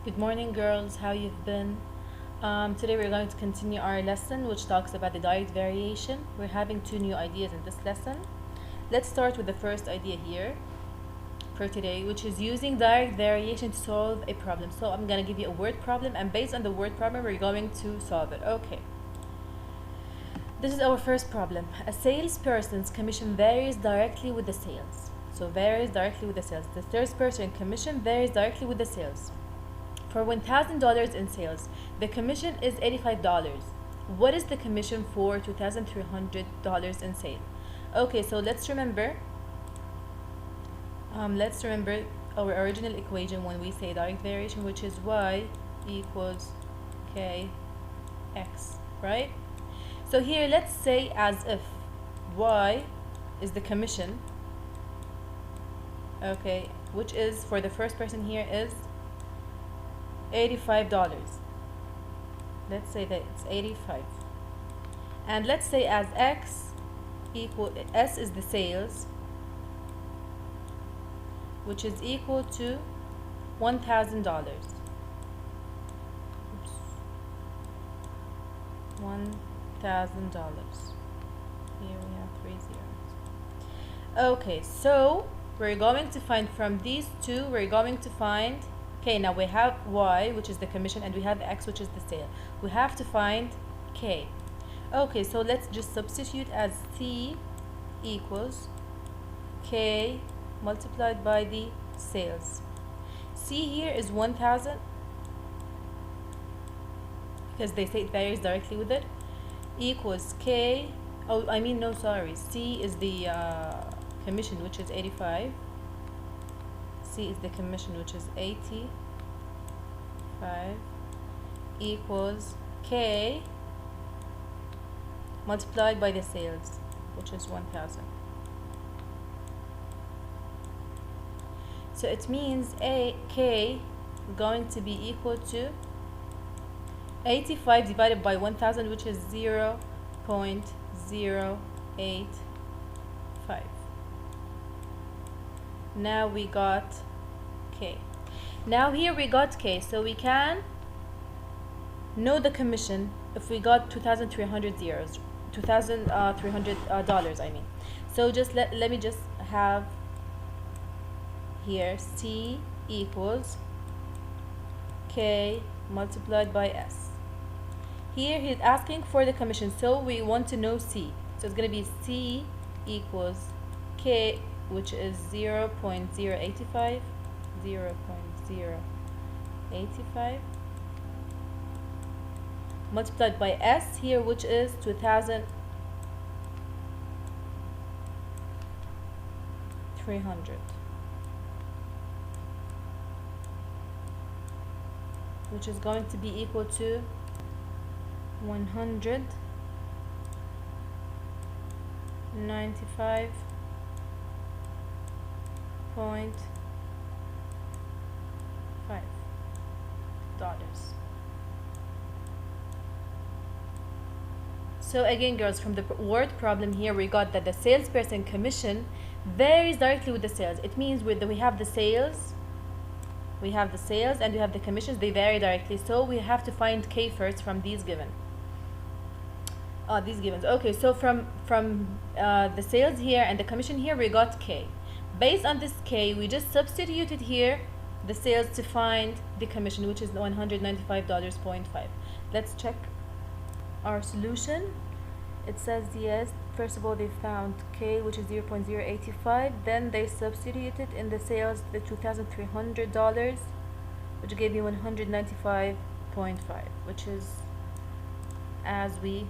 Good morning, girls. How you've been? Today we're going to continue our lesson, which talks about the direct variation. We're having two new ideas in this lesson. Let's start with the first idea here for today, which is using direct variation to solve a problem. So I'm going to give you a word problem, and based on the word problem, we're going to solve it. Okay. This is our first problem. A salesperson's commission varies directly with the sales. So varies directly with the sales. The salesperson commission varies directly with the sales. For $1,000 in sales, the commission is $85. What is the commission for $2,300 in sale? Okay, so let's remember our original equation when we say direct variation, which is y equals kx, right? So here let's say as if y is the commission, okay, which is for the first person here is $85. Let's say that it's 85, and let's say as x equal s is the sales, which is equal to $1,000. $1,000. Here we have 3 zeros. Okay, so we're going to find from these two, we're going to find, okay, now we have y, which is the commission, and we have x, which is the sale. We have to find k. Okay, so let's just substitute as c equals k multiplied by the sales. C here is 1,000, because they say it varies directly with it, equals k, oh, I mean, no, sorry, C is the commission, which is 85. C is the commission, which is 85, equals k multiplied by the sales, which is 1,000. So it means k going to be equal to 85 divided by 1,000, which is 0.085. Now we got k. Now here we got k, so we can know the commission if we got 2,300 zeros, $2,300 I mean. So just let me just have here c equals k multiplied by s. Here he's asking for the commission, so we want to know c. So it's going to be c equals k, which is 0.085, 0.085, multiplied by s here, which is 2,300, which is going to be equal to 195.5 dollars. So again, girls, from the word problem here, we got that the salesperson commission varies directly with the sales. It means we have the sales, and we have the commissions, they vary directly. So we have to find k first from these givens. Okay, so from the sales here and the commission here, we got k. Based on this k, we just substituted here the sales to find the commission, which is $195.5. Let's check our solution. It says yes, first of all they found k, which is 0.085, then they substituted in the sales the $2,300, which gave me 195.5, which is as we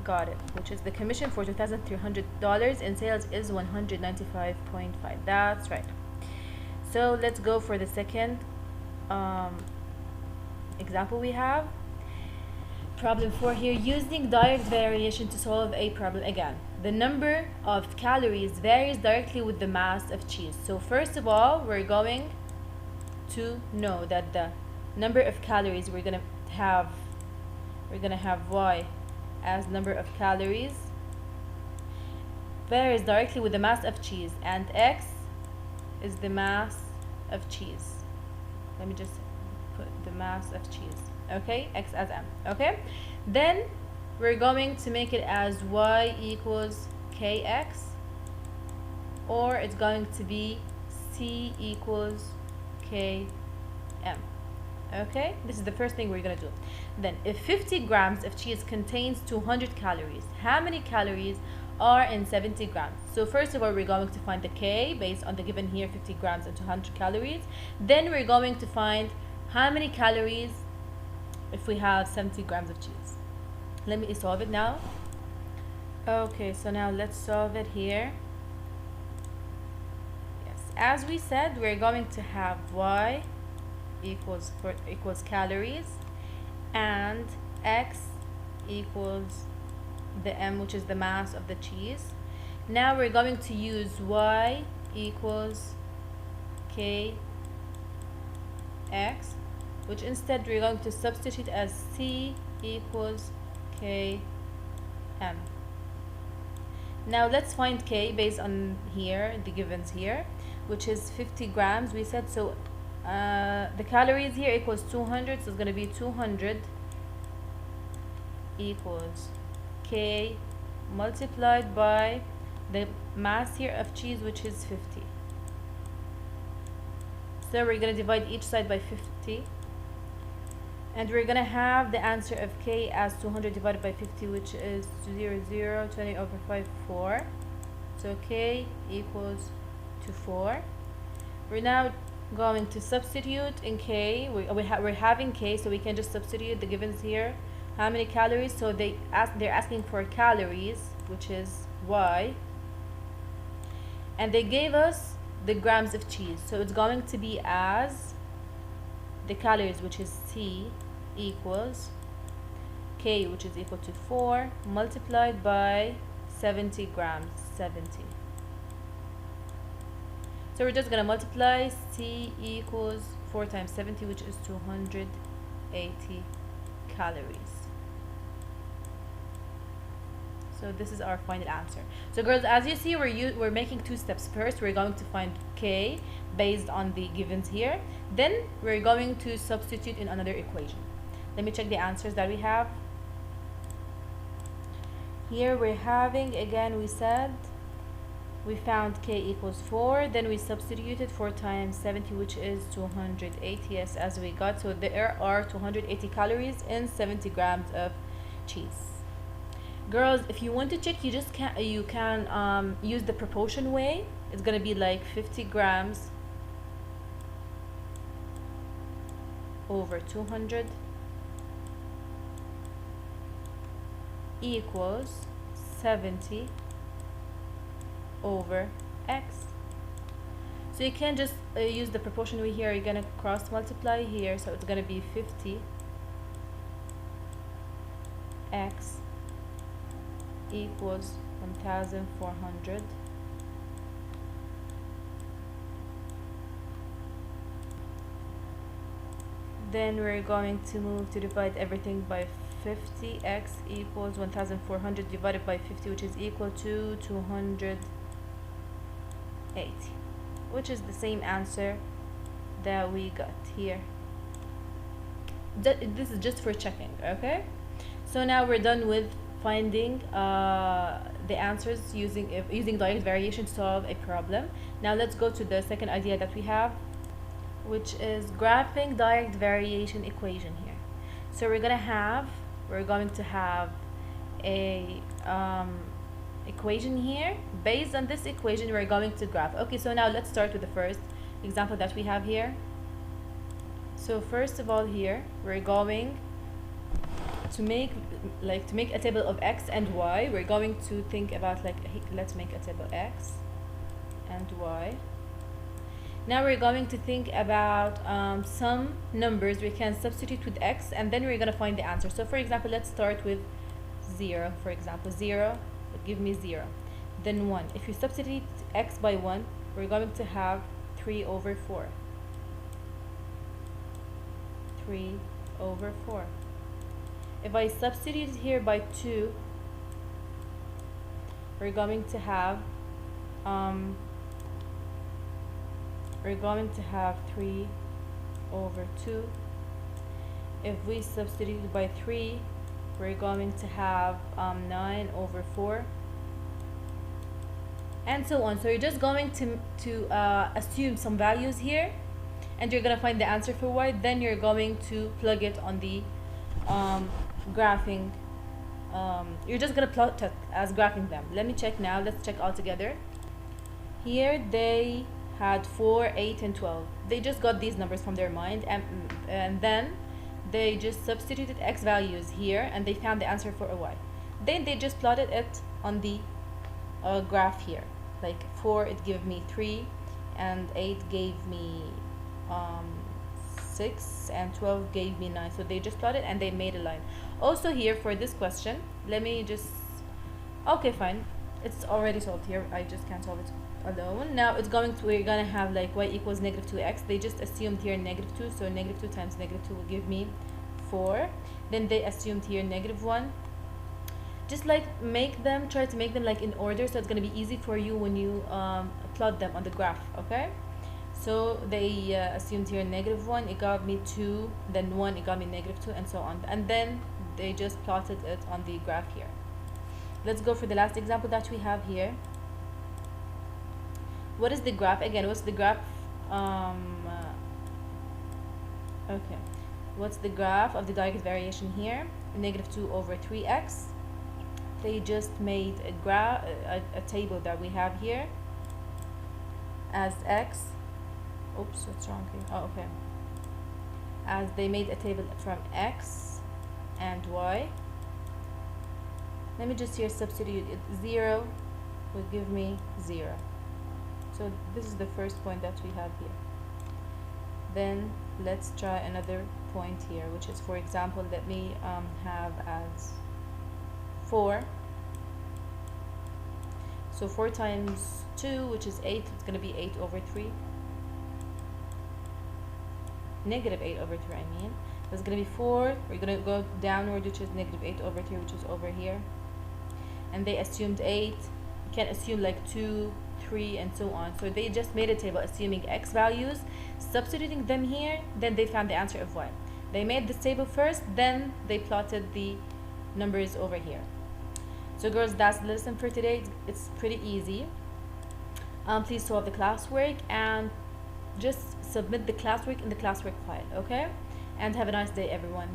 got it, which is the commission for $2,300 in sales is 195.5. That's right. So let's go for the second example we have. Problem 4 here, using direct variation to solve a problem. Again, the number of calories varies directly with the mass of cheese. So first of all, we're going to know that the number of calories we're gonna have y as number of calories varies directly with the mass of cheese, and x is the mass of cheese. Let me just put the mass of cheese. Okay, x as m. Okay, then we're going to make it as y equals kx, or it's going to be c equals km. Okay, this is the first thing we're gonna do. Then if 50 grams of cheese contains 200 calories, how many calories are in 70 grams? So first of all, we're going to find the k based on the given here, 50 grams and 200 calories. Then we're going to find how many calories if we have 70 grams of cheese. Let me solve it now. Okay, so now let's solve it here. Yes, as we said, we're going to have y equals calories, and x equals the m, which is the mass of the cheese. Now we're going to use y equals kx, which instead we're going to substitute as c equals km. Now let's find k based on here, the givens here, which is 50 grams we said. So the calories here equals 200, so it's going to be 200 equals k multiplied by the mass here of cheese, which is 50. So we're going to divide each side by 50, and we're going to have the answer of k as 200 divided by 50, which is 20 over 5, 4. So k equals to 4. We're now going to substitute in k. We're having k, so we can just substitute the givens here. How many calories? So they're asking for calories, which is y, and they gave us the grams of cheese, so it's going to be as the calories, which is c, equals k, which is equal to 4 multiplied by 70 grams, 70. So we're just going to multiply. C equals 4 times 70, which is 280 calories. So this is our final answer. So girls, as you see, we're making two steps. First, we're going to find k based on the givens here. Then we're going to substitute in another equation. Let me check the answers that we have. Here we're having, again, we said we found k equals 4, then we substituted 4 times 70, which is 280, yes, as we got. So there are 280 calories in 70 grams of cheese. Girls, if you want to check, you can use the proportion way. It's gonna be like 50 grams over 200 equals 70 over x. So you can just use the proportion way here. You're gonna cross multiply here, so it's gonna be 50 x equals 1400 then we're going to move to divide everything by 50. X equals 1400 divided by 50, which is equal to 280, which is the same answer that we got here. This is just for checking, okay? So now we're done with finding the answers using direct variation to solve a problem. Now let's go to the second idea that we have, which is graphing direct variation equation here. So we're going to have a equation here. Based on this equation, we're going to graph. Okay, so now let's start with the first example that we have here. So first of all, here we're going to make a table of x and y. We're going to think about let's make a table x and y. Now we're going to think about some numbers we can substitute with x, and then we're going to find the answer. So for example, let's start with 0. For example, 0 would give me 0. Then 1. If you substitute x by 1, we're going to have 3 over 4. 3 over 4. If I substitute here by 2, we're going to have 3 over 2. if we substitute it by 3, we're going to have 9 over 4, and so on. So you're just going to assume some values here, and you're gonna find the answer for y. Then you're going to plug it on the graphing. You're just gonna plot it as graphing them. Let me check now. Let's check all together. Here they had 4, 8, and 12. They just got these numbers from their mind, and then they just substituted x values here, and they found the answer for a y. Then they just plotted it on the graph here. Like 4, it gave me 3, and 8 gave me 6, and 12 gave me 9. So they just plotted and they made a line. Also here for this question, let me just, okay, fine, it's already solved here. I just can't solve it alone. Now it's going to, we're gonna have like y equals negative 2x. They just assumed here negative 2, so negative 2 times negative 2 will give me 4. Then they assumed here negative 1. Just like try to make them like in order, so it's gonna be easy for you when you plot them on the graph. Okay, so they assumed here negative 1, it got me 2, then 1, it got me negative 2, and so on. And then they just plotted it on the graph here. Let's go for the last example that we have here. What is the graph? Again, what's the graph? Okay, what's the graph of the Drect variation here? Negative 2 over 3x. They just made a table that we have here as x. Oops, what's wrong here? Oh, okay. As they made a table from x and y. Let me just here substitute it. 0 will give me 0. So this is the first point that we have here. Then let's try another point here, which is, for example, let me have as 4. So 4 times 2, which is 8, it's going to be 8 over 3. Negative 8 over 3, I mean. That's going to be 4. We're going to go downward, which is negative 8 over 3, which is over here. And they assumed 8. You can assume like 2, 3, and so on. So they just made a table assuming x values, substituting them here, then they found the answer of y. They made this table first, then they plotted the numbers over here. So girls, that's the lesson for today. It's pretty easy. Please solve the classwork and just submit the classwork in the classwork file, okay? And have a nice day, everyone.